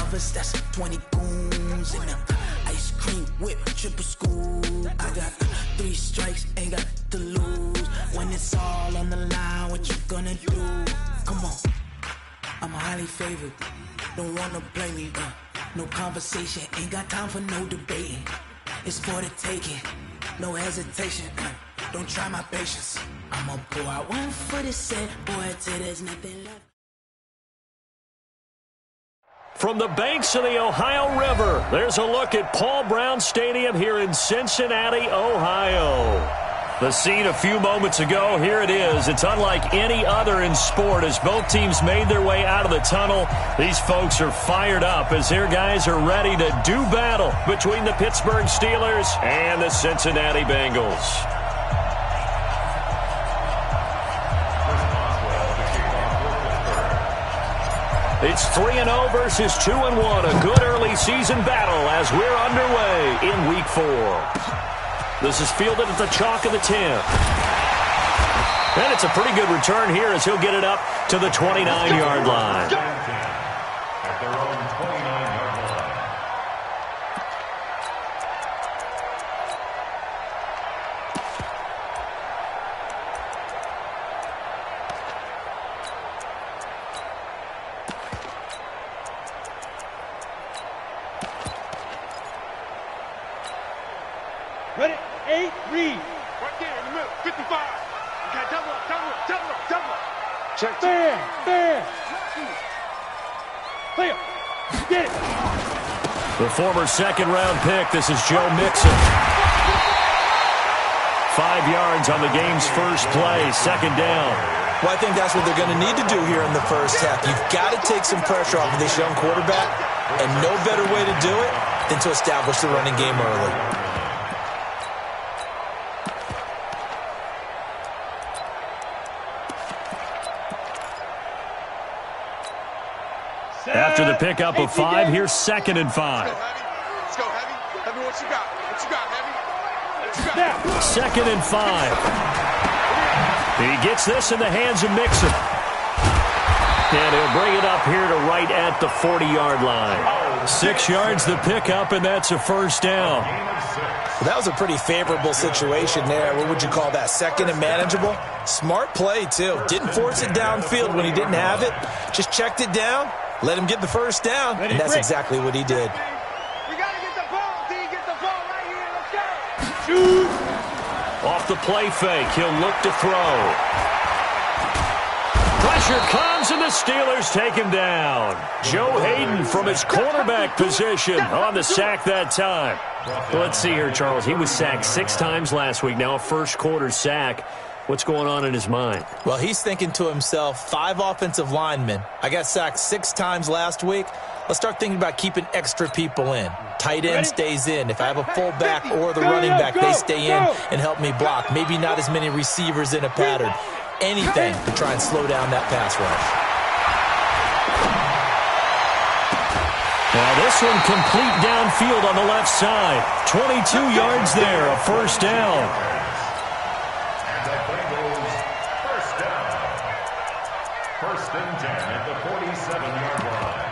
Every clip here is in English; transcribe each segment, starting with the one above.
lovers, that's 20 goons in them. Ice cream whip, triple school. I got 3 strikes, ain't got to lose. When it's all on the line, what you gonna do? Come on, I'm highly favored. Don't wanna blame me, no conversation, ain't got time for no debating. It's for the taking, no hesitation. Don't try my patience. I'ma pour out one for the set, boy, till there's nothing left. From the banks of the Ohio River, there's a look at Paul Brown Stadium here in Cincinnati, Ohio. The scene a few moments ago, here it is. It's unlike any other in sport as both teams made their way out of the tunnel. These folks are fired up as their guys are ready to do battle between the Pittsburgh Steelers and the Cincinnati Bengals. It's 3-0 versus 2-1, a good early season battle as we're underway in Week 4. This is fielded at the chalk of the 10. And it's a pretty good return here as he'll get it up to the 29-yard line. At their own 29-yard line. Ready? 8, read. Right there in the middle, 55. You got double up. Check. Fair. Clear. Get it. The former second-round pick, this is Joe Mixon. 5 yards on the game's first play, second down. Well, I think that's what they're going to need to do here in the first half. You've got to take some pressure off of this young quarterback, and no better way to do it than to establish the running game early. After the pickup of 5, here's 2nd and 5. Let's go, Heavy. Heavy, what you got? Heavy? What you got? 2nd and 5. He gets this in the hands of Mixon. And he'll bring it up here to right at the 40-yard line. 6 yards the pickup, and that's a first down. Well, that was a pretty favorable situation there. What would you call that? Second and manageable? Smart play, too. Didn't force it downfield when he didn't have it. Just checked it down. Let him get the first down, and that's exactly what he did. We got to get the ball, D. Get the ball right here. Let's go. Shoot. Off the play fake, he'll look to throw. Pressure comes, and the Steelers take him down. Joe Hayden from his cornerback position on the sack that time. Well, let's see here, Charles. He was sacked 6 times last week, now a first-quarter sack. What's going on in his mind? Well, he's thinking to himself, 5 offensive linemen. I got sacked 6 times last week. Let's start thinking about keeping extra people in. Tight end stays in. If I have a fullback or the running back, they stay in and help me block. Maybe not as many receivers in a pattern. Anything to try and slow down that pass rush. Now this one complete downfield on the left side. 22 yards there, a first down. First and 10 at the 47-yard line.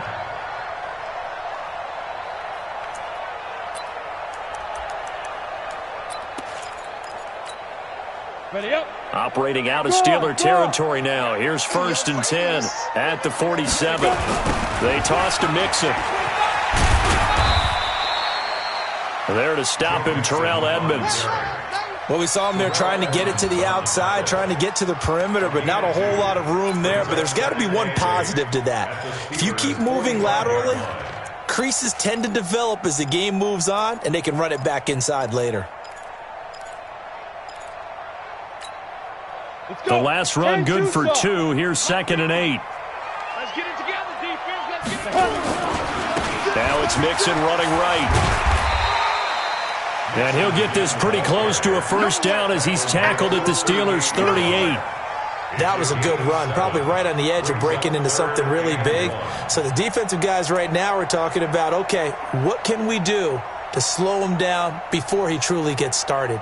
Ready up. Operating out of Steeler territory now. Here's 1st and 10 at the 47. They toss to Mixon. There to stop him, Terrell Edmonds. Well, we saw him there trying to get it to the outside, trying to get to the perimeter, but not a whole lot of room there. But there's got to be one positive to that. If you keep moving laterally, creases tend to develop as the game moves on, and they can run it back inside later. The last run good for 2. Here's 2nd and 8. Let's get it together, defense. Let's get it. Now it's Mixon running right. And he'll get this pretty close to a first down as he's tackled at the Steelers' 38. That was a good run, probably right on the edge of breaking into something really big. So the defensive guys right now are talking about, okay, what can we do to slow him down before he truly gets started?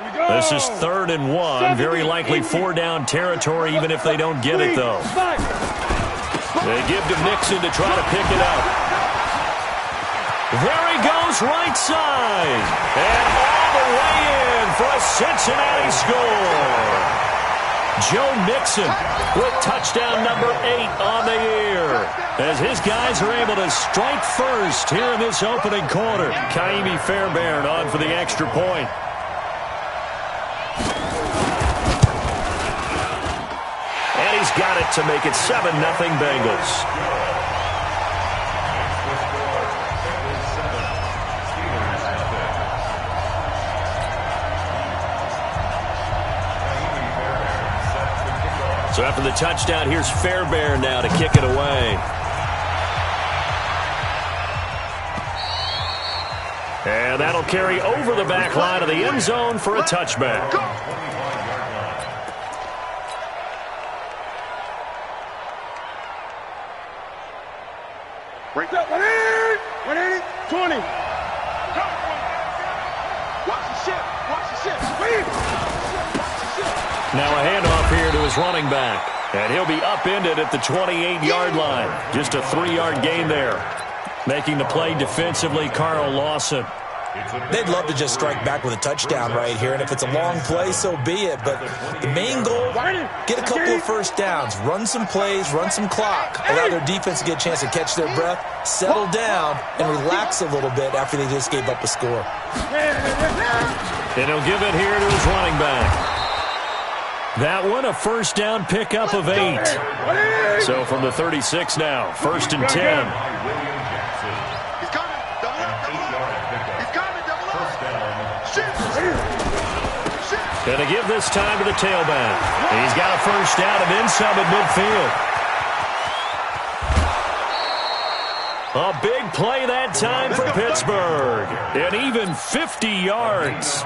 This is 3rd and 1. Very likely 4-down territory, even if they don't get it, though. They give to Mixon to try to pick it up. There he goes, right side. And all the way in for a Cincinnati score. Joe Mixon with touchdown number 8 on the year, as his guys are able to strike first here in this opening quarter. Kaimi Fairbairn on for the extra point. And he's got it to make it 7-0 Bengals. So after the touchdown, here's Fairbairn now to kick it away. And that'll carry over the back line of the end zone for a touchback. Break up. 180. 20. Watch the ship. Watch the ship. Now a handoff here to his running back. And he'll be upended at the 28-yard line. Just a 3-yard gain there. Making the play defensively, Carl Lawson. They'd love to just strike back with a touchdown right here, and if it's a long play, so be it. But the main goal, get a couple of first downs, run some plays, run some clock, allow their defense to get a chance to catch their breath, settle down, and relax a little bit after they just gave up a score. And he'll give it here to his running back. That one, a first down pickup of 8. So from the 36 now, 1st and 10. Going to give this time to the tailback. He's got a first down and then some at midfield. A big play that time for Pittsburgh. And even 50 yards.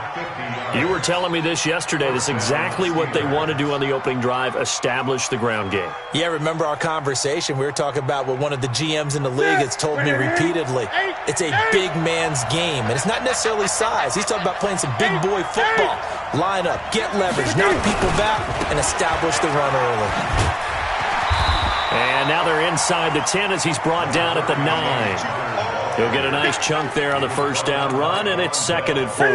You were telling me this yesterday. This is exactly what they want to do on the opening drive, establish the ground game. Yeah, remember our conversation? We were talking about what one of the GMs in the league has told me repeatedly. It's a big man's game, and it's not necessarily size. He's talking about playing some big boy football. Line up, get leverage, knock people back, and establish the run early. And now they're inside the 10 as he's brought down at the 9. He'll get a nice chunk there on the first down run, and it's 2nd and 4.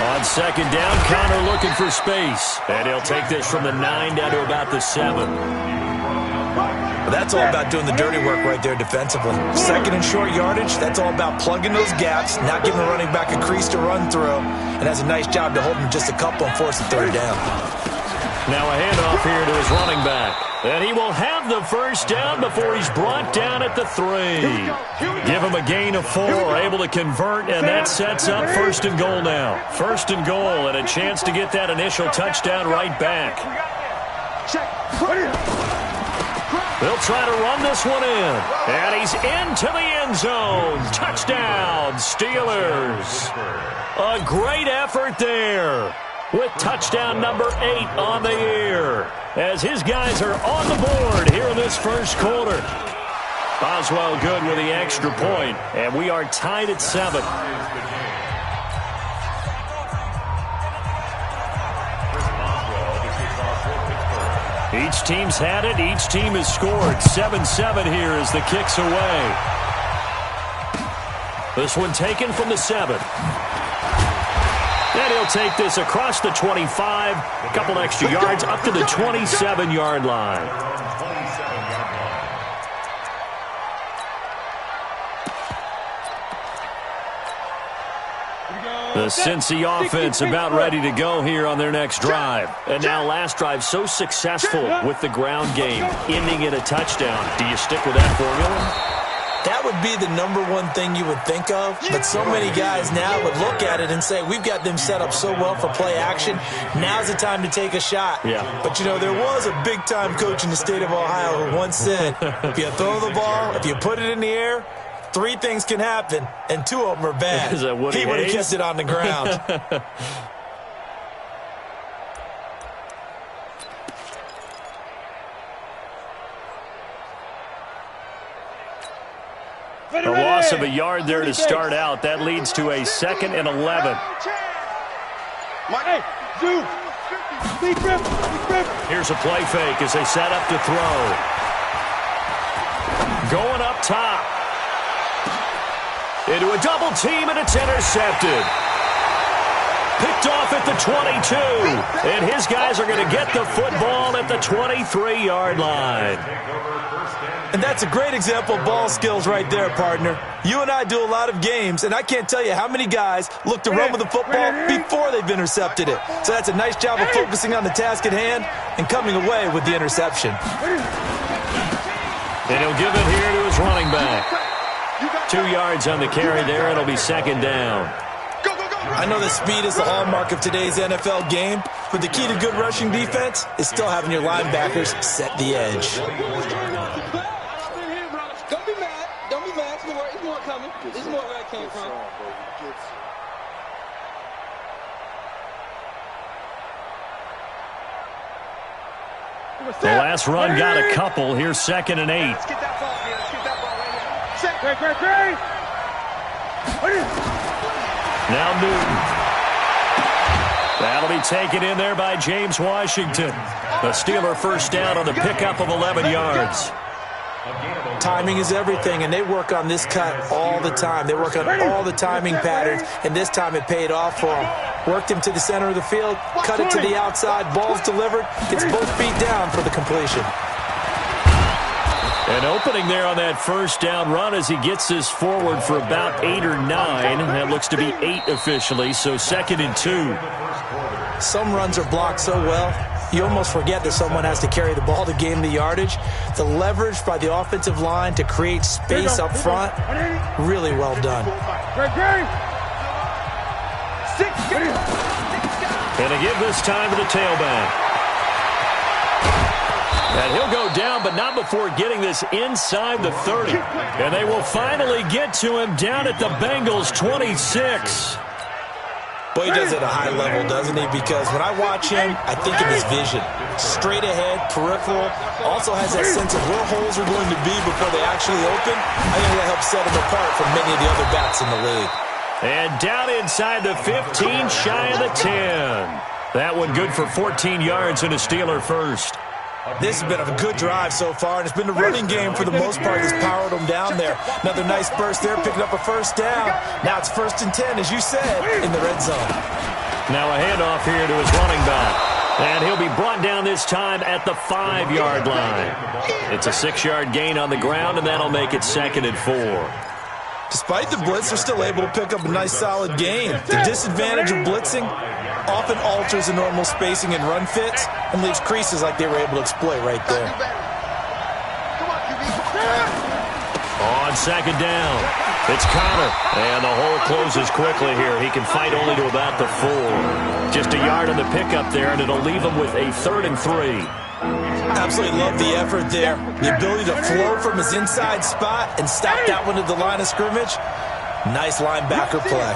On 2nd down, Connor looking for space. And he'll take this from the 9 down to about the 7. That's all about doing the dirty work right there defensively. 2nd and short yardage, that's all about plugging those gaps, not giving the running back a crease to run through, and has a nice job to hold him just a couple and force the 3rd down. Now a handoff here to his running back. And he will have the first down before he's brought down at the 3. Give him a gain of 4, able to convert, and that sets up 1st and goal now. 1st and goal, and a chance to get that initial touchdown right back. They'll try to run this one in. And he's into the end zone. Touchdown, Steelers. A great effort there with touchdown number 8 on the year, as his guys are on the board here in this first quarter. Boswell good with the extra point, and we are tied at 7. Each team's had it. Each team has scored. 7-7 here as the kick's away. This one taken from the 7. And he'll take this across the 25. A couple extra yards up to the 27-yard line. The Cincy offense about ready to go here on their next drive. And now last drive so successful with the ground game, ending in a touchdown. Do you stick with that formula? That would be the #1 thing you would think of, but so many guys now would look at it and say, we've got them set up so well for play action, now's the time to take a shot. Yeah. But, you know, there was a big-time coach in the state of Ohio who once said, if you throw the ball, if you put it in the air, 3 things can happen, and 2 of them are bad. Is that Woody He would have Hayes? kissed it on the ground. A loss of a yard there to start out. That leads to a 2nd and 11. Hey, Zoo. Deep rip. Here's a play fake as they set up to throw. Going up top. Into a double team, and it's intercepted. Picked off at the 22. And his guys are going to get the football at the 23-yard line. And that's a great example of ball skills right there, partner. You and I do a lot of games, and I can't tell you how many guys look to run with the football before they've intercepted it. So that's a nice job of focusing on the task at hand and coming away with the interception. And he'll give it here to his running back. 2 yards on the carry there. It'll be 2nd down. I know that speed is the hallmark of today's NFL game, but the key to good rushing defense is still having your linebackers set the edge. Don't be mad. It's more coming. It's more where it came from. The last run got a couple. Here's 2nd and 8. Let's get that ball here. Let's get that ball right here. Now Newton. That'll be taken in there by James Washington. The Steeler first down on the pickup of 11 yards. Timing is everything, and they work on this cut all the time. They work on all the timing patterns, and this time it paid off for them. Worked him to the center of the field, cut it to the outside, ball's delivered, gets both feet down for the completion. An opening there on that first down run as he gets this forward for about 8 or 9. That looks to be 8 officially, so 2nd and 2. Some runs are blocked so well, you almost forget that someone has to carry the ball to gain the yardage. The leverage by the offensive line to create space up front, really well done. And they give this time to the tailback. And he'll go down, but not before getting this inside the 30. And they will finally get to him down at the Bengals' 26. Boy, he does it at a high level, doesn't he? Because when I watch him, I think of his vision. Straight ahead, peripheral, also has that sense of where holes are going to be before they actually open. I think that helps set him apart from many of the other backs in the league. And down inside the 15, shy of the 10. That one good for 14 yards and a Steeler first. This has been a good drive so far, and it's been the running game for the most part that's powered them down there. Another nice burst there, picking up a first down. Now it's 1st and 10, as you said, in the red zone. Now a handoff here to his running back. And he'll be brought down this time at the 5-yard line. It's a 6-yard gain on the ground, and that'll make it 2nd and 4. Despite the blitz, they're still able to pick up a nice solid gain. The disadvantage of blitzing often alters the normal spacing and run fits and leaves creases like they were able to exploit right there. On 2nd down, it's Connor. And the hole closes quickly here. He can fight only to about the 4. Just a yard on the pickup there, and it'll leave him with a 3rd and 3. Absolutely love the effort there. The ability to flow from his inside spot and stop that one at the line of scrimmage. Nice linebacker play.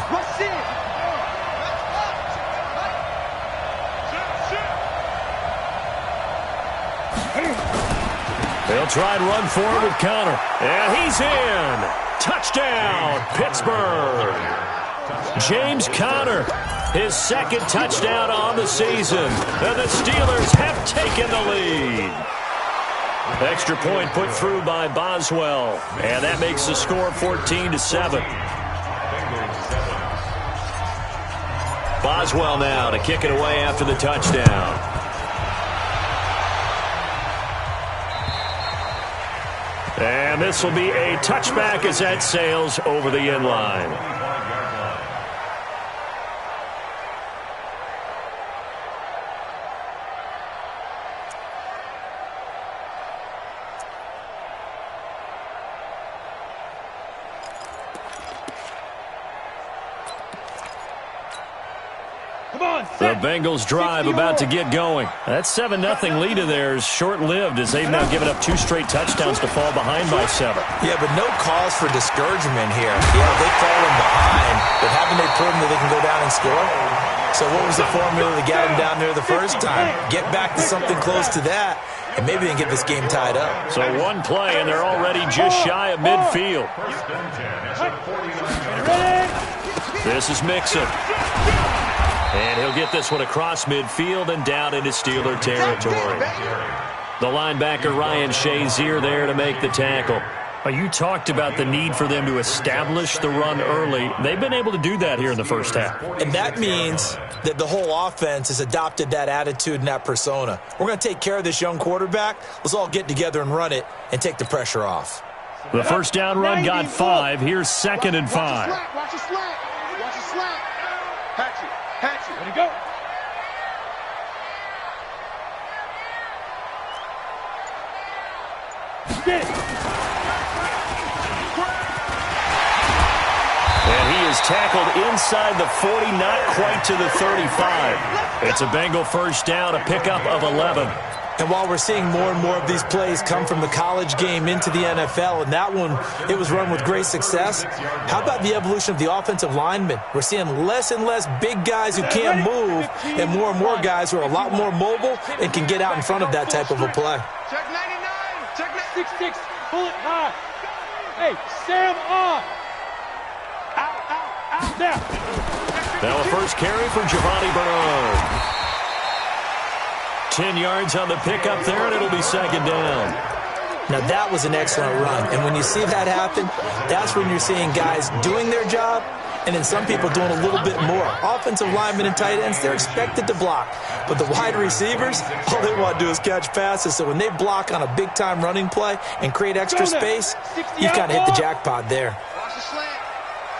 They'll try and run forward with Connor. And he's in. Touchdown, Pittsburgh. James Conner, his 2nd touchdown on the season. And the Steelers have taken the lead. Extra point put through by Boswell. And that makes the score 14-7. Boswell now to kick it away after the touchdown. And this will be a touchback as that sails over the end line. The Bengals drive about to get going. That 7-0 lead of theirs short-lived as they've now given up 2 straight touchdowns to fall behind by 7. Yeah, but no cause for discouragement here. Yeah, they've fallen behind, but haven't they proven that they can go down and score? So what was the formula that got them down there the first time? Get back to something close to that, and maybe they can get this game tied up. So one play, and they're already just shy of midfield. This is Mixon. And he'll get this one across midfield and down into Steeler territory. The linebacker, Ryan Shazier, there to make the tackle. You talked about the need for them to establish the run early. They've been able to do that here in the first half. And that means that the whole offense has adopted that attitude and that persona. We're going to take care of this young quarterback. Let's all get together and run it and take the pressure off. The first down run got 5. Here's 2nd and 5. Watch the slack. Watch the slack. Hatch it. Let it go. Get it. And he is tackled inside the 40, not quite to the 35. It's a Bengal first down, a pickup of 11. And while we're seeing more and more of these plays come from the college game into the NFL, and that one, it was run with great success, how about the evolution of the offensive linemen? We're seeing less and less big guys who can't move and more guys who are a lot more mobile and can get out in front of that type of a play. Check 99. Check 6-6. Pull it high. Hey, Sam on. Out. There. Now a first carry for Giovanni Bernard. 10 yards on the pickup there, and it'll be 2nd down. Now, that was an excellent run. And when you see that happen, that's when you're seeing guys doing their job and then some people doing a little bit more. Offensive linemen and tight ends, they're expected to block. But the wide receivers, all they want to do is catch passes. So when they block on a big-time running play and create extra space, you've kind of hit the jackpot there. Watch the slant.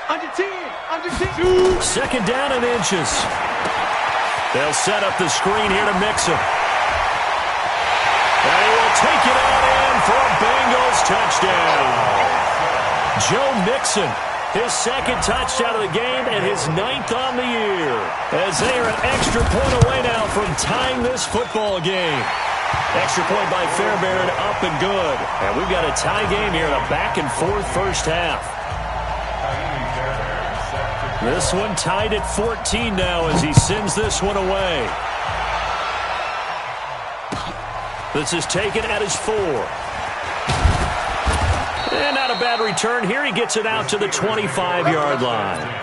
Under 10. 2nd down and inches. They'll set up the screen here to Mixon. And he will take it out in for a Bengals touchdown. Joe Mixon, his 2nd touchdown of the game and his 9th on the year. As they are an extra point away now from tying this football game. Extra point by Fairbairn, up and good. And we've got a tie game here in a back-and-forth first half. This one tied at 14 now as he sends this one away. This is taken at his 4. And not a bad return here. He gets it out to the 25-yard line.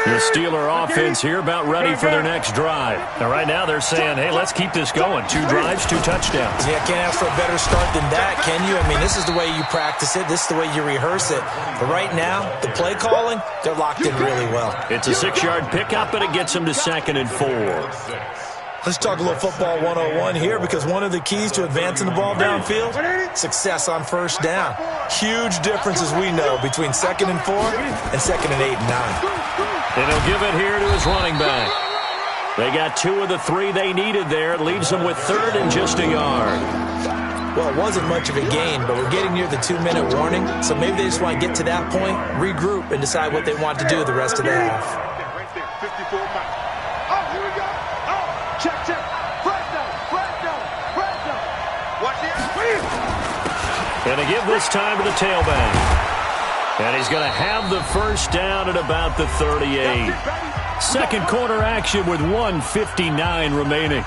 The Steeler offense here about ready for their next drive. Now, right now they're saying, hey, let's keep this going. 2 drives, 2 touchdowns. Yeah, can't ask for a better start than that, can you? I mean, this is the way you practice it. This is the way you rehearse it. But right now, the play calling, they're locked in really well. It's a 6-yard pickup, and it gets them to 2nd and 4. Let's talk a little football 101 here, because one of the keys to advancing the ball downfield, success on first down. Huge difference, as we know, between 2nd and 4 and 2nd and 8 and 9. And he'll give it here to his running back. They got 2 of the 3 they needed there. It leaves them with 3rd and just a yard. Well, it wasn't much of a gain, but we're getting near the 2-minute warning, so maybe they just want to get to that point, regroup, and decide what they want to do the rest of the half. Right there, 54 miles. Oh, here we go. Oh, check. Flag down. Watch it. And they give this time to the tailback. And he's going to have the first down at about the 38. Second quarter action with 1:59 remaining.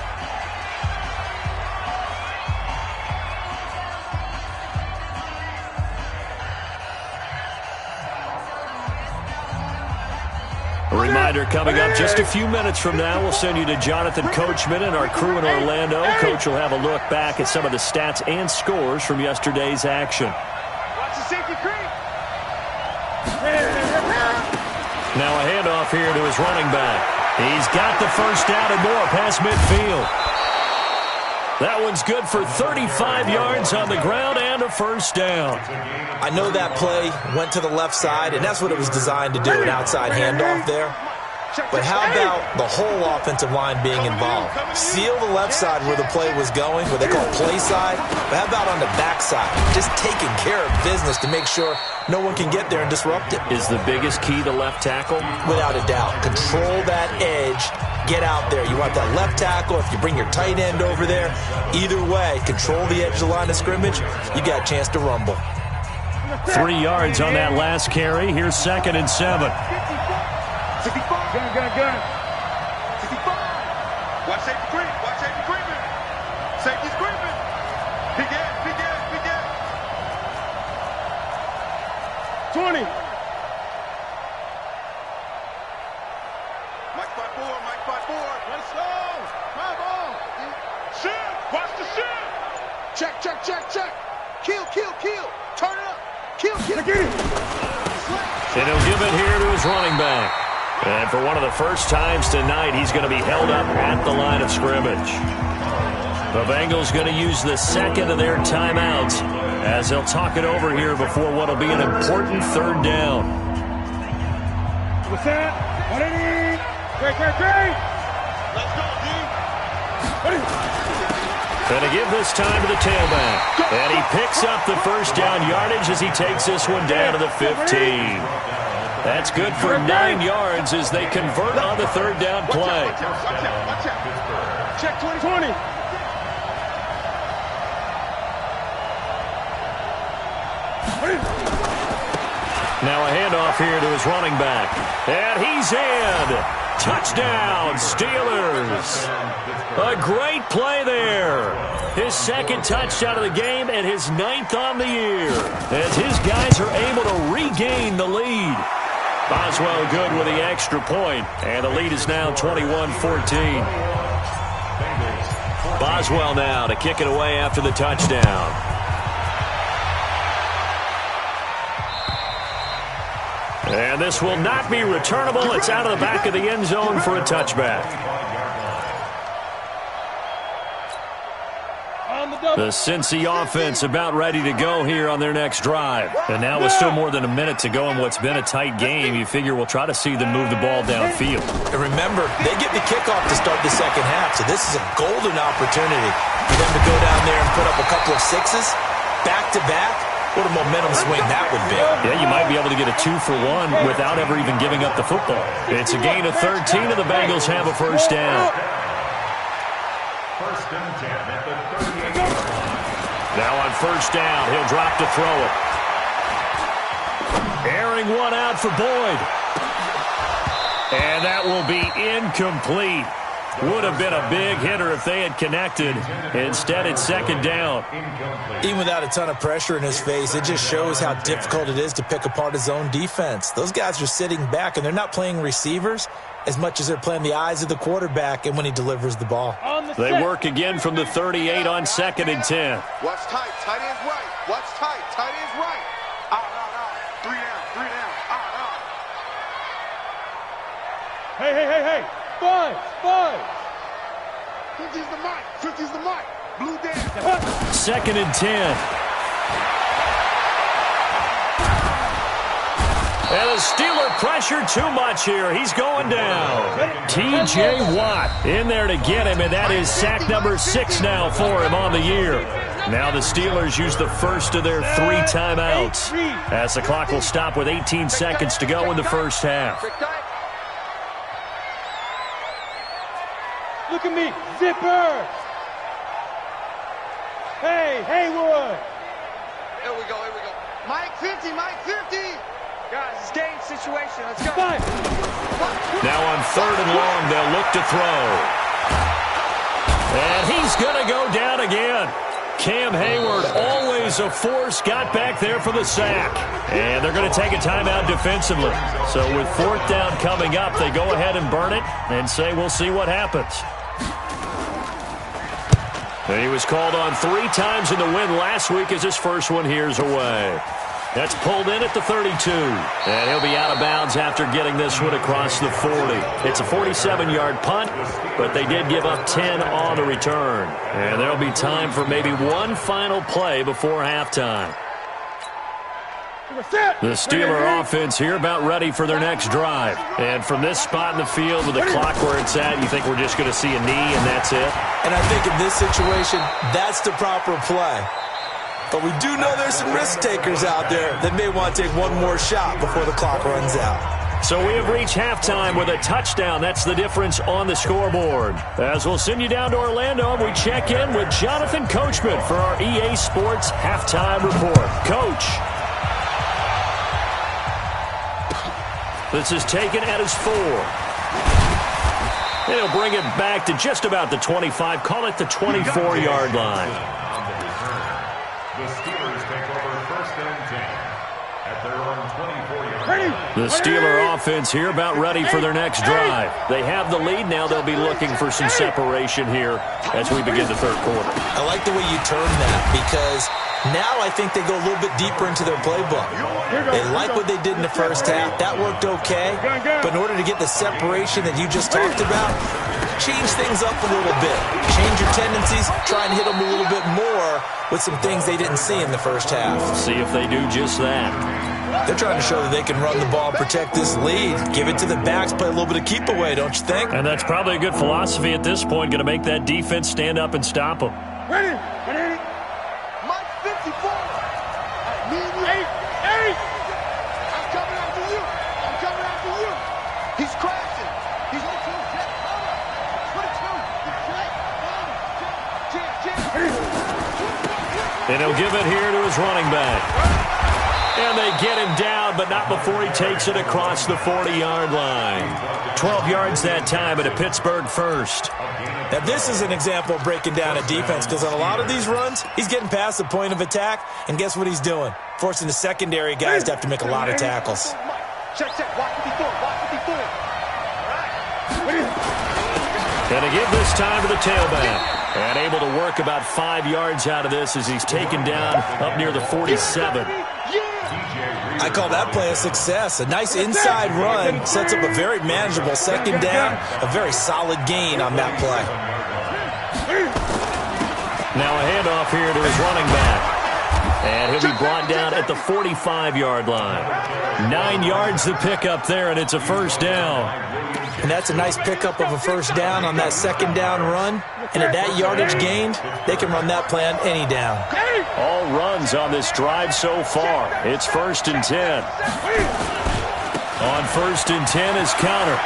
A reminder coming up just a few minutes from now, we'll send you to Jonathan Coachman and our crew in Orlando. Coach will have a look back at some of the stats and scores from yesterday's action. Watch the safety creep. Now a handoff here to his running back. He's got the first down and more past midfield. That one's good for 35 yards on the ground and a first down. I know that play went to the left side, and that's what it was designed to do, an outside handoff there. But how about the whole offensive line being involved? Seal the left side where the play was going, what they call play side. But how about on the back side? Just taking care of business to make sure no one can get there and disrupt it. Is the biggest key to left tackle? Without a doubt. Control that edge. Get out there. You want that left tackle. If you bring your tight end over there, either way, control the edge of the line of scrimmage, you got a chance to rumble. 3 yards on that last carry. Here's 2nd and 7. 65. Gun. 65. Watch that Safety screaming. Big ass, big ass, big ass. 20. Mike spot forward, Mike spot forward. Let's go. Come on. Shit, watch the shit. Check, check, check, check. Kill, kill, kill. Turn it up. Kill, kill. Get it. And he'll give it here to his running back. And for one of the first times tonight, he's going to be held up at the line of scrimmage. The Bengals going to use the second of their timeouts as they'll talk it over here before what will be an important third down. What's that? 180. Great. Let's go, D. Going to give this time to the tailback. And he picks up the first down yardage as he takes this one down to the 15. That's good for 9 yards as they convert on the third down play. Watch out. Check 20. Now a handoff here to his running back. And he's in. Touchdown, Steelers. A great play there. His second touchdown of the game and his 9th on the year as his guys are able to regain the lead. Boswell good with the extra point, and the lead is now 21-14. Boswell now to kick it away after the touchdown. And this will not be returnable. It's out of the back of the end zone for a touchback. The Cincy offense about ready to go here on their next drive. And now with still more than a minute to go in what's been a tight game, you figure we'll try to see them move the ball downfield. And remember, they get the kickoff to start the second half, so this is a golden opportunity for them to go down there and put up a couple of sixes back-to-back. What a momentum swing that would be. Yeah, you might be able to get a 2-for-1 without ever even giving up the football. It's a gain of 13, and the Bengals have a first down. First and 10 at the 38. Now on first down, he'll drop to throw it. Airing one out for Boyd. And that will be incomplete. Would have been a big hitter if they had connected. Instead, it's second down. Even without a ton of pressure in his face, it just shows how difficult it is to pick apart his own defense. Those guys are sitting back, and they're not playing receivers as much as they're playing the eyes of the quarterback and when he delivers the ball. They work again from the 38 on 2nd and 10. Watch tight. Tight end's right. Watch tight. Tight end's right. Out. 3 down. Out. Hey. 5. 50's the mic. Blue down. 2nd and 10. And the Steeler pressure too much here. He's going down. T.J. Watt in there to get him, and that is sack number 6 now for him on the year. Now the Steelers use the first of their 3 timeouts as the clock will stop with 18 seconds to go in the first half. Look at me. Zipper. Hey, Haywood. Here we go. Mike 50. Guys, it's game situation. Let's go. 5. Now on 3rd and long, they'll look to throw. And he's going to go down again. Cam Hayward, always a force, got back there for the sack. And they're going to take a timeout defensively. So with 4th down coming up, they go ahead and burn it and say we'll see what happens. And he was called on 3 times in the win last week as his first one here's away. That's pulled in at the 32. And he'll be out of bounds after getting this one across the 40. It's a 47-yard punt, but they did give up 10 on the return. And there'll be time for maybe one final play before halftime. The Steeler offense here about ready for their next drive. And from this spot in the field with the clock where it's at, you think we're just going to see a knee and that's it? And I think in this situation, that's the proper play. But we do know there's some risk takers out there that may want to take one more shot before the clock runs out. So we have reached halftime with a touchdown. That's the difference on the scoreboard. As we'll send you down to Orlando, we check in with Jonathan Coachman for our EA Sports Halftime Report. Coach. This is taken at his 4. And he'll bring it back to just about the 25, call it the 24-yard line. The Steelers take over 1st and 10 at their own 24-yard line. The Steeler offense here about ready for their next drive. They have the lead now. They'll be looking for some separation here as we begin the third quarter. I like the way you term that because now I think they go a little bit deeper into their playbook. They like what they did in the first half. That worked okay. But in order to get the separation that you just talked about, change things up a little bit. Change your tendencies. Try and hit them a little bit more with some things they didn't see in the first half. See if they do just that. They're trying to show that they can run the ball, protect this lead, give it to the backs, play a little bit of keep away, don't you think? And that's probably a good philosophy at this point, going to make that defense stand up and stop them. Ready? Mike 54. Eight. I'm coming after you. I'm coming after you. He's crashing. He's on 2. Jet. Hold up. And he'll give it here to his running back. And they get him down, but not before he takes it across the 40-yard line. 12 yards that time at a Pittsburgh first. Now, this is an example of breaking down a defense because on a lot of these runs, he's getting past the point of attack, and guess what he's doing? Forcing the secondary guys to have to make a lot of tackles. Check. Watch 54. Watch 54. And to give this time to the tailback. And able to work about 5 yards out of this as he's taken down up near the 47. I call that play a success. A nice inside run sets up a very manageable second down, a very solid gain on that play. Now a handoff here to his running back. And he'll be brought down at the 45-yard line. 9 yards to pick up there, and it's a first down. And that's a nice pickup of a first down on that second down run. And at that yardage gained, they can run that play on any down. All runs on this drive so far. It's 1st and 10. On 1st and 10 is Counter.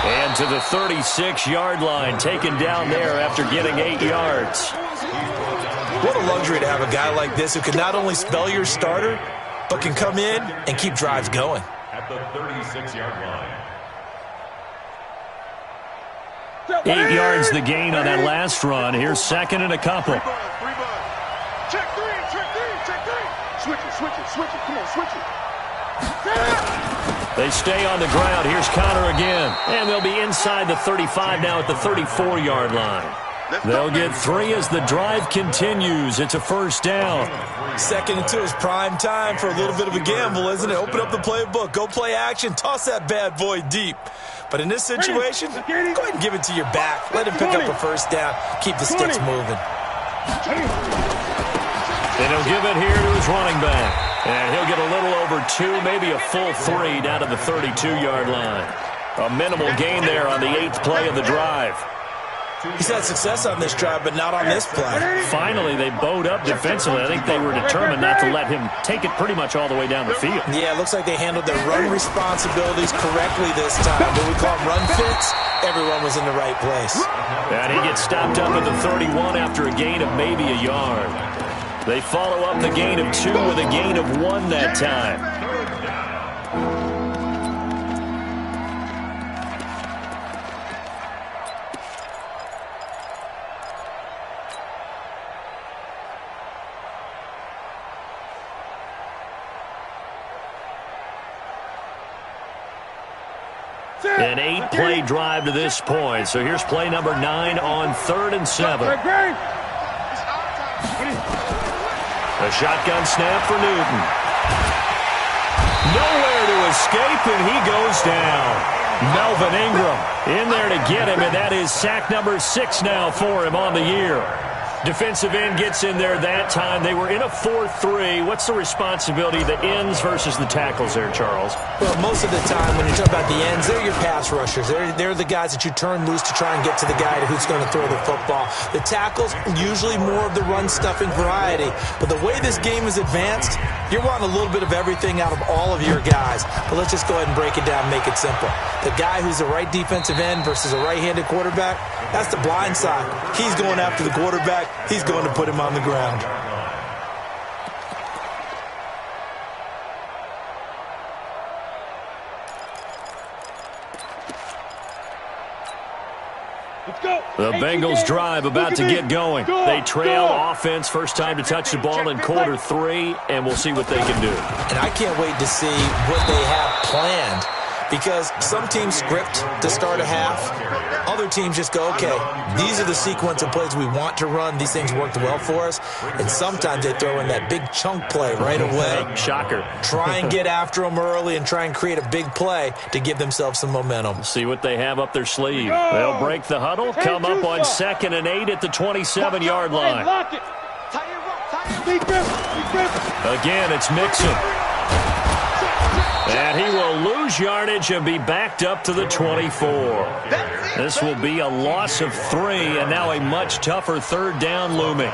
And to the 36-yard line, taken down there after getting 8 yards. What a luxury to have a guy like this who can not only spell your starter, but can come in and keep drives going. At the 36-yard line. 8 yards the gain on that last run. Here's 2nd and a couple. Check three. Switch it. Come on, switch it. They stay on the ground. Here's Counter again. And they'll be inside the 35 now at the 34-yard line. They'll get 3 as the drive continues. It's a first down. 2nd and 2 is prime time for a little bit of a gamble, isn't it? Open up the playbook. Go play action. Toss that bad boy deep. But in this situation, go ahead and give it to your back. Let him pick up a first down. Keep the sticks moving. And he'll give it here to his running back. And he'll get a little over 2, maybe a full 3 down to the 32-yard line. A minimal gain there on the 8th play of the drive. He's had success on this drive, but not on this play. Finally, they bowed up defensively. I think they were determined not to let him take it pretty much all the way down the field. Yeah, it looks like they handled their run responsibilities correctly this time. What we call run fits, everyone was in the right place. And he gets stopped up at the 31 after a gain of maybe a yard. They follow up the gain of 2 with a gain of 1 that time. An 8-play drive to this point. So here's play number 9 on 3rd and 7. A shotgun snap for Newton. Nowhere to escape, and he goes down. Melvin Ingram in there to get him, and that is sack number 6 now for him on the year. Defensive end gets in there that time. They were in a 4-3. What's the responsibility, the ends versus the tackles there, Charles? Well, most of the time when you talk about the ends, they're your pass rushers. They're the guys that you turn loose to try and get to the guy who's going to throw the football. The tackles, usually more of the run-stuffing variety. But the way this game is advanced, you're wanting a little bit of everything out of all of your guys. But let's just go ahead and break it down and make it simple. The guy who's the right defensive end versus a right-handed quarterback, that's the blind side. He's going after the quarterback. He's going to put him on the ground. The Bengals drive about to get going. They trail offense, first time to touch the ball in quarter 3, and we'll see what they can do. And I can't wait to see what they have planned, because some teams script to start a half. Other teams just go, okay, these are the sequence of plays we want to run. These things worked well for us. And sometimes they throw in that big chunk play right away. Shocker. Try and get after them early and try and create a big play to give themselves some momentum. See what they have up their sleeve. They'll break the huddle, come up on 2nd and 8 at the 27-yard line. Again, it's Mixon. And he will lose yardage and be backed up to the 24. This will be a loss of 3, and now a much tougher 3rd down looming.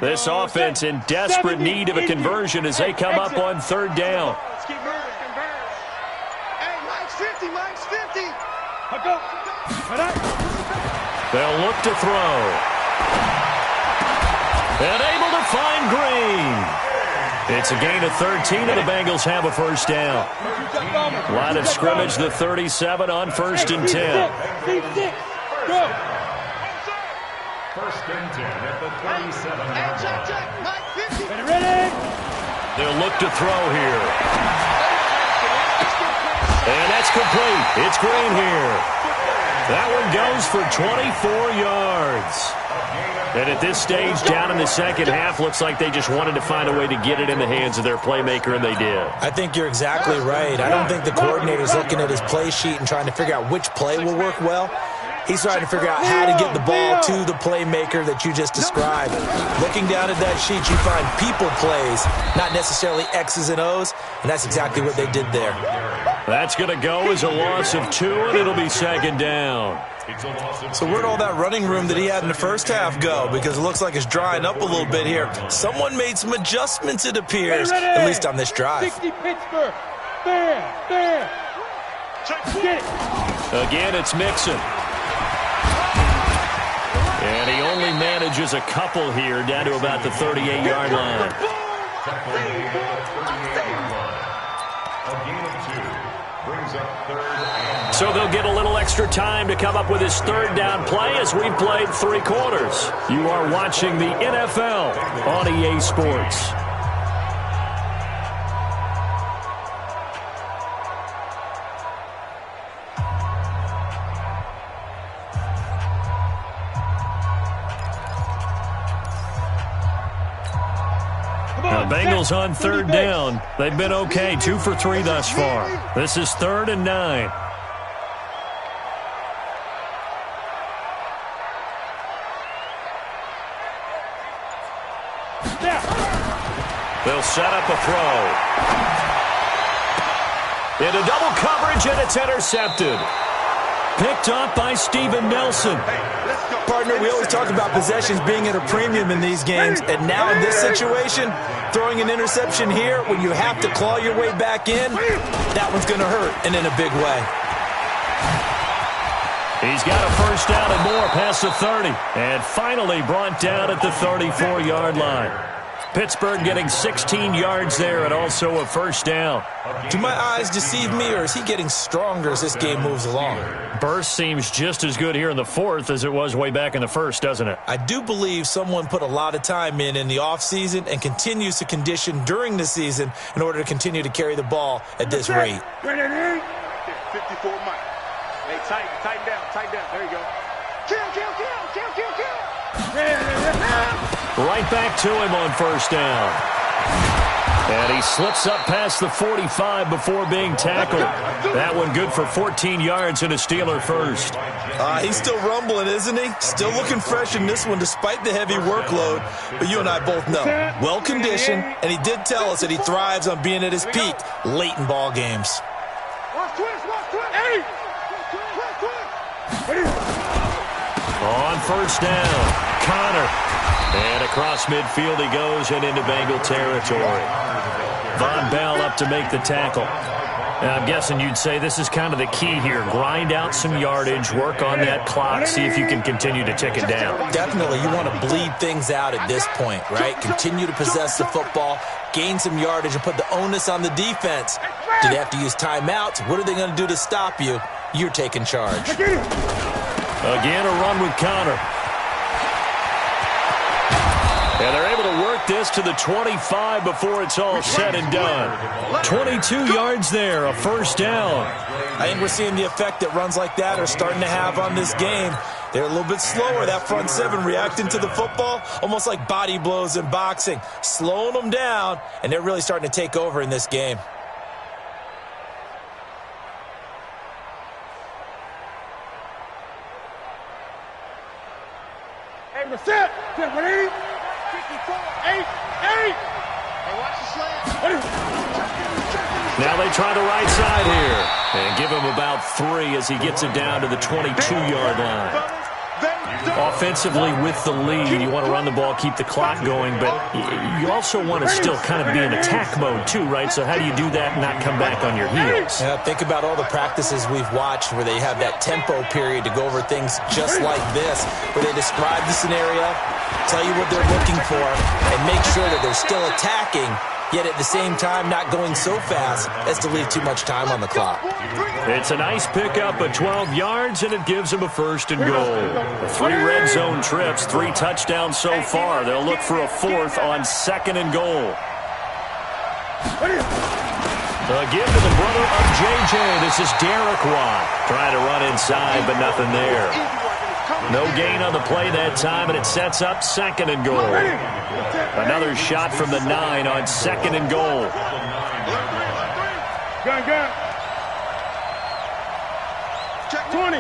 This offense in desperate need of a conversion as they come up on 3rd down. Let's keep moving. Hey, Mike's 50, Mike's 50. They'll look to throw. And able to find Green. It's a gain of 13, and the Bengals have a 1st down. Line of scrimmage, the 37 on 1st and 10. Go. 1st and 10 at the 37-yard Check, line. Mike 50. Ready? They'll look to throw here. And that's complete. It's Green here. That one goes for 24 yards. And at this stage, down in the second half, looks like they just wanted to find a way to get it in the hands of their playmaker, and they did. I think you're exactly right. I don't think the coordinator's looking at his play sheet and trying to figure out which play will work well. He's trying to figure out how to get the ball to the playmaker that you just described. Looking down at that sheet, you find people plays, not necessarily X's and O's, and that's exactly what they did there. That's going to go as a loss of 2, and it'll be 2nd down. So where'd all that running room that he had in the first half go? Because it looks like it's drying up a little bit here. Someone made some adjustments, it appears, at least on this drive. 60 Pittsburgh. Bam. Get it. Again, it's Mixon. And he only manages a couple here down to about the 38-yard line. So they'll get a little extra time to come up with his 3rd down play as we've played 3 quarters. You are watching the NFL on EA Sports. Bengals on 3rd down. They've been okay, 2 for 3 thus far. This is 3rd and 9. They'll set up a throw. Into double coverage, and it's intercepted. Picked off by Steven Nelson. Partner, we always talk about possessions being at a premium in these games, and now in this situation, throwing an interception here when you have to claw your way back in, that one's going to hurt, and in a big way. He's got a 1st down and more past the 30, and finally brought down at the 34-yard line. Pittsburgh getting 16 yards there and also a 1st down. Do my eyes deceive me, or is he getting stronger as this game moves along? Burst seems just as good here in the 4th as it was way back in the 1st, doesn't it? I do believe someone put a lot of time in the offseason and continues to condition during the season in order to continue to carry the ball at this rate. 54 Mike. Hey, tighten down. There you go. Kill. Right back to him on 1st down. And he slips up past the 45 before being tackled. That one good for 14 yards and a Steeler 1st. He's still rumbling, isn't he? Still looking fresh in this one despite the heavy workload. But you and I both know, well-conditioned, and he did tell us that he thrives on being at his peak late in ball games. Watch twist. Hey! On 1st down, Connor. And across midfield he goes and into Bengal territory. Von Bell up to make the tackle. I'm guessing you'd say this is kind of the key here. Grind out some yardage, work on that clock, see if you can continue to tick it down. Definitely. You want to bleed things out at this point, right? Continue to possess the football, gain some yardage, and put the onus on the defense. Do they have to use timeouts? What are they going to do to stop you? You're taking charge. Again, a run with Connor. And they're able to work this to the 25 before it's all said and done. 22 yards there, a first down. I think we're seeing the effect that runs like that are starting to have on this game. They're a little bit slower, that front seven, reacting to the football, almost like body blows in boxing, slowing them down, and they're really starting to take over in this game. Hey, we're set. Ready? 54, 8. Hey, watch the slant. Now they try the right side here and give him about 3 as he gets it down to the 22-yard line. Offensively with the lead, you want to run the ball, keep the clock going, but you also want to still kind of be in attack mode too, right? So how do you do that and not come back on your heels? Yeah, think about all the practices we've watched where they have that tempo period to go over things just like this, where they describe the scenario, tell you what they're looking for, and make sure that they're still attacking, yet at the same time not going so fast as to leave too much time on the clock. It's a nice pickup of 12 yards, and it gives them a first and goal. 3 red zone trips, 3 touchdowns so far. They'll look for a 4th on 2nd and goal. Again to the brother of J.J. This is Derek Watt. Trying to run inside, but nothing there. No gain on the play that time, and it sets up 2nd and goal. Another shot from the 9 on 2nd and goal. Gun. 20.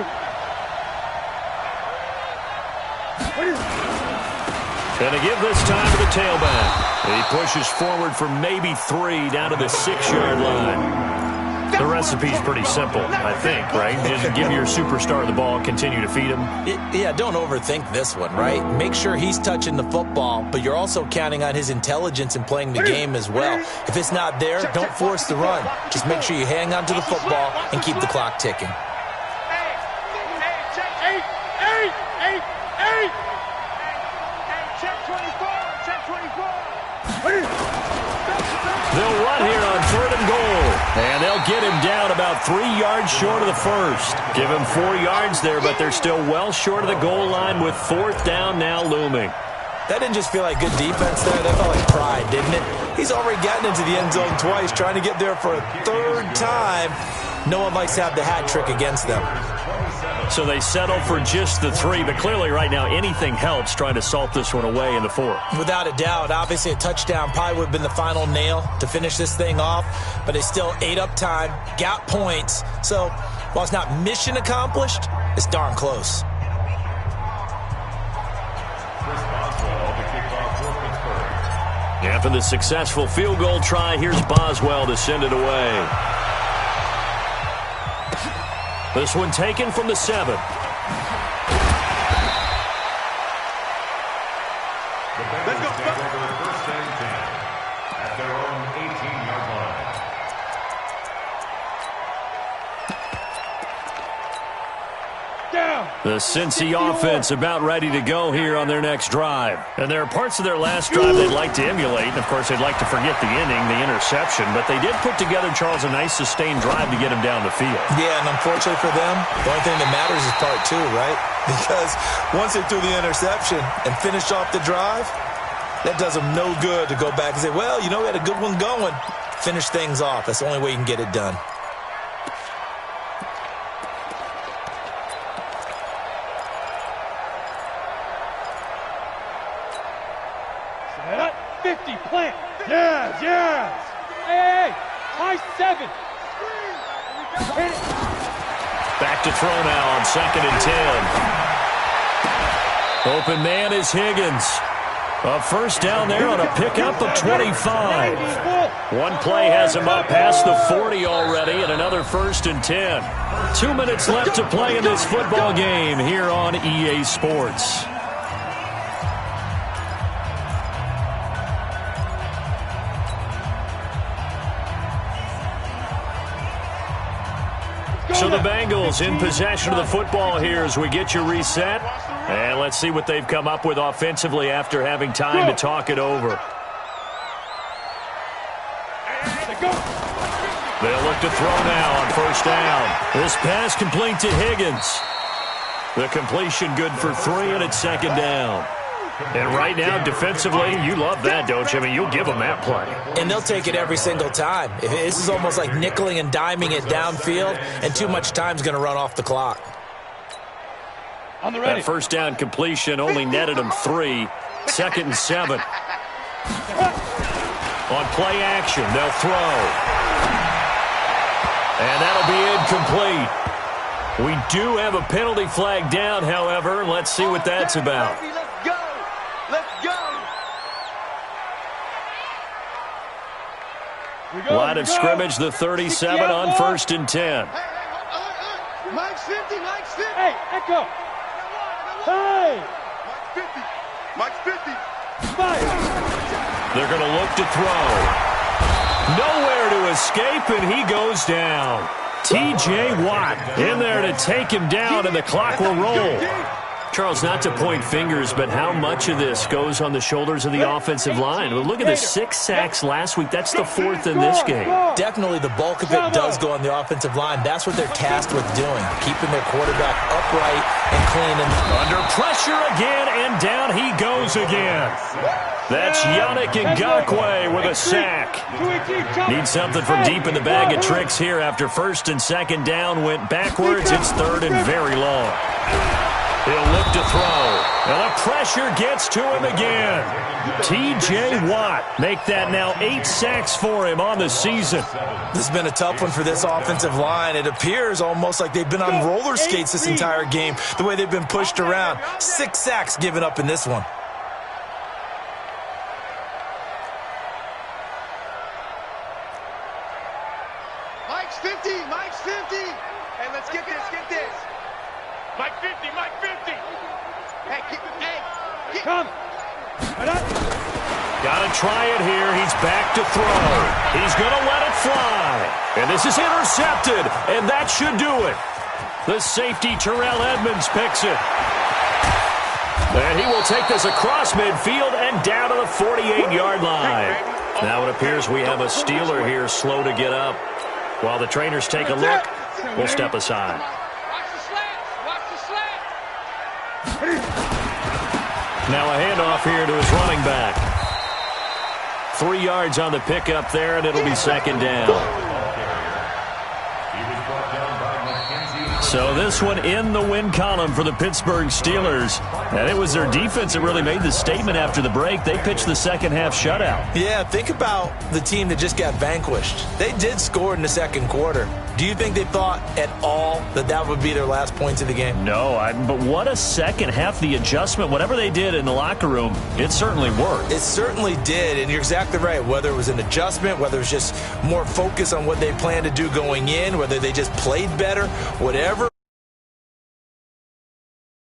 And to give this time to the tailback. He pushes forward for maybe 3 down to the 6-yard line. The recipe's pretty simple, I think, right? Just give your superstar the ball and continue to feed him. Yeah, don't overthink this one, right? Make sure he's touching the football, but you're also counting on his intelligence in playing the game as well. If it's not there, don't force the run. Just make sure you hang on to the football and keep the clock ticking. They'll run here on 3rd and goal. And they'll get him down about 3 yards short of the first. Give him 4 yards there, but they're still well short of the goal line with 4th down now looming. That didn't just feel like good defense there. That felt like pride, didn't it? He's already gotten into the end zone twice, trying to get there for a 3rd time. No one likes to have the hat trick against them. So they settle for just the 3, but clearly right now anything helps trying to salt this one away in the 4th. Without a doubt. Obviously a touchdown probably would have been the final nail to finish this thing off, but they still ate up time, got points. So while it's not mission accomplished, it's darn close. After the successful field goal try, here's Boswell to send it away. This one taken from the 7. The Bengals take over 1st and 10 at their own 18-yard line. The Cincy offense about ready to go here on their next drive. And there are parts of their last drive they'd like to emulate. And, of course, they'd like to forget the inning, the interception. But they did put together, Charles, a nice sustained drive to get him down the field. Yeah, and unfortunately for them, the only thing that matters is part 2, right? Because once they threw the interception and finished off the drive, that does them no good to go back and say, well, you know, we had a good one going. Finish things off. That's the only way you can get it done. 50, plant. Yes. Hey, high 7. Back to throw now on 2nd and 10. Open man is Higgins. A first down there on a pickup of 25. One play has him up past the 40 already, and another 1st and 10. 2 minutes left to play in this football game here on EA Sports. So the Bengals in possession of the football here as we get you reset. And let's see what they've come up with offensively after having time to talk it over. They'll look to throw now on first down. This pass complete to Higgins. The completion good for 3, and it's second down. And right now, defensively, you love that, don't you? I mean, you'll give them that play. And they'll take it every single time. This is almost like nickeling and diming it downfield, and too much time's going to run off the clock. On the ready. That first down completion only netted them 3. Second and 7. On play action, they'll throw. And that'll be incomplete. We do have a penalty flag down, however. Let's see what that's about. Let's go. Let's go. Line of scrimmage, the 37 on first and 10. Mike's 50. Mike's 50. Hey, echo. Hey. Mike's 50. Fire. They're going to look to throw. Nowhere to escape, and he goes down. T.J. Watt in there to take him down, and the clock will roll. Charles, not to point fingers, but how much of this goes on the shoulders of the offensive line? Well, look at the 6 sacks last week. That's the 4th in this game. Definitely the bulk of it does go on the offensive line. That's what they're tasked with doing, keeping their quarterback upright and clean. Under pressure again, and down he goes again. That's Yannick Ngakoue with a sack. Need something from deep in the bag of tricks here after first and second down went backwards. It's third and very long. He'll look to throw. And the pressure gets to him again. T.J. Watt make that now 8 sacks for him on the season. This has been a tough one for this offensive line. It appears almost like they've been on roller skates this entire game, the way they've been pushed around. 6 sacks given up in this one. Mike's 50. Mike's 50. Hey, let's get this. Get this. Mike 50. Mike 50. Hey, keep. Come. Gotta try it here. He's back to throw. He's gonna let it fly. And this is intercepted. And that should do it. The safety, Terrell Edmonds, picks it. And he will take this across midfield and down to the 48-yard line. Now it appears we have a Steeler here slow to get up. While the trainers take a look, we'll step aside. Watch the slants. Watch the slants. Now a handoff here to his running back. 3 yards on the pickup there, and it'll be second down. So this one in the win column for the Pittsburgh Steelers. And it was their defense that really made the statement after the break. They pitched the second half shutout. Yeah, think about the team that just got vanquished. They did score in the second quarter. Do you think they thought at all that that would be their last points of the game? No, but what a second half. The adjustment, whatever they did in the locker room, it certainly worked. It certainly did, and you're exactly right. Whether it was an adjustment, whether it was just more focus on what they planned to do going in, whether they just played better, whatever